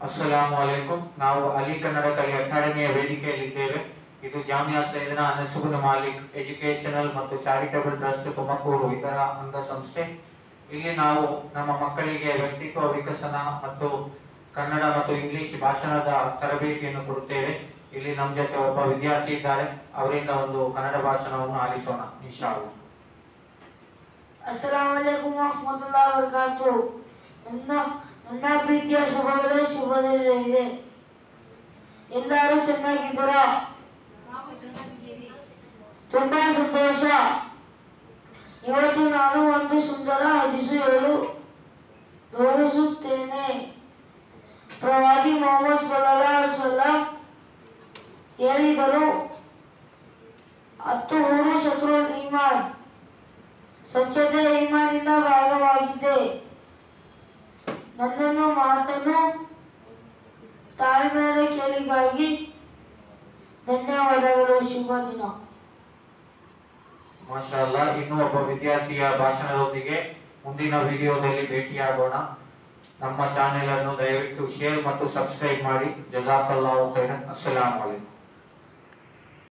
ಅಸ್ಸಲಾಮು ಅಲೈಕುಂ. ನಾವು ಅಲಿ ಕನ್ನಡ ಕಲಿ ಅಕಾಡೆಮಿಯ ವೇದಿಕೆಯಲ್ಲಿದ್ದೇವೆ. ಇದು ಜಾಮಿಯಾ ಸೈಯದನಾ ಅನಸ್ ಇಬ್ನ್ ಮಾಲಿಕ್ ಎಜುಕೇಶನಲ್ ಮತ್ತು ಚಾರಿಟಬಲ್ ಟ್ರಸ್ಟ್ ತುಮಕೂರು ಇದರ ಅಂಗಸಂಸ್ಥೆ. ಇಲ್ಲಿ ನಾವು ನಮ್ಮ ಮಕ್ಕಳಿಗೆ ವ್ಯಕ್ತಿತ್ವ ವಿಕಸನ ಮತ್ತು ಕನ್ನಡ ಮತ್ತು ಇಂಗ್ಲಿಷ್ ಭಾಷಣದ ತರಬೇತಿಯನ್ನು ಕೊಡುತ್ತೇವೆ. ಇಲ್ಲಿ ನಮ್ಮ ಜೊತೆ ಒಬ್ಬ ವಿದ್ಯಾರ್ಥಿ ಇದ್ದಾರೆ. ಅವರಿಂದ ಒಂದು ಕನ್ನಡ ಭಾಷಣವನ್ನು ಆಲಿಸೋಣ ಇನ್ಶಾ ಅಲ್ಲಾಹ್. ಅಸ್ಸಲಾಮು ಅಲೈಕುಂ ವರಹಮತುಲ್ಲಾಹಿ ವಬರಕಾತುಹು. ನನ್ನ ಪ್ರೀತಿಯ ಶುಭೋದಯ. ಎಲ್ಲರೂ ಚೆನ್ನಾಗಿದ್ದೀರಾ? ತುಂಬಾ ಸಂತೋಷ. ಇವತ್ತು ನಾನು ಒಂದು ಸುಂದರ ಹದೀಸು ವಿವರಿಸುತ್ತೇನೆ. ಪ್ರವಾದಿ ಮೊಹಮ್ಮದ್ ಸಲ್ಲಲ್ಲಾಹು ಅಲೈಹಿ ವಸಲ್ಲಂ ಹೇಳಿದರು, 10 ಶತ್ರುಲ್ ಈಮಾನ್, ಸ್ವಚ್ಛತೆ ಈಮಾನಿನ ಭಾಗವಾಗಿದೆ. ನನ್ನನ್ನು ಮಾತನ್ನು ತಾಳ್ಮೆಯಿಂದ ಕೇಳಿಗಾಗಿ ಧನ್ಯವಾದಗಳು. ಶುಭ ದಿನ. ಮಾಷಾ ಅಲ್ಲಾಹ್. ಇನ್ನೂ ಒಬ್ಬ ವಿದ್ಯಾರ್ಥಿಯ ಭಾಷಣದೊಂದಿಗೆ ಮುಂದಿನ ವಿಡಿಯೋದಲ್ಲಿ ಭೇಟಿಯಾಗೋಣ. ನಮ್ಮ ಚಾನೆಲ್ ಅನ್ನು ದಯವಿಟ್ಟು ಶೇರ್ ಮತ್ತು ಸಬ್ಸ್ಕ್ರೈಬ್ ಮಾಡಿ. ಜಜಾಕಲ್ಲಾಹು ಖೈರನ್. ಅಸ್ಸಲಾಮು ಅಲೈಕುಂ.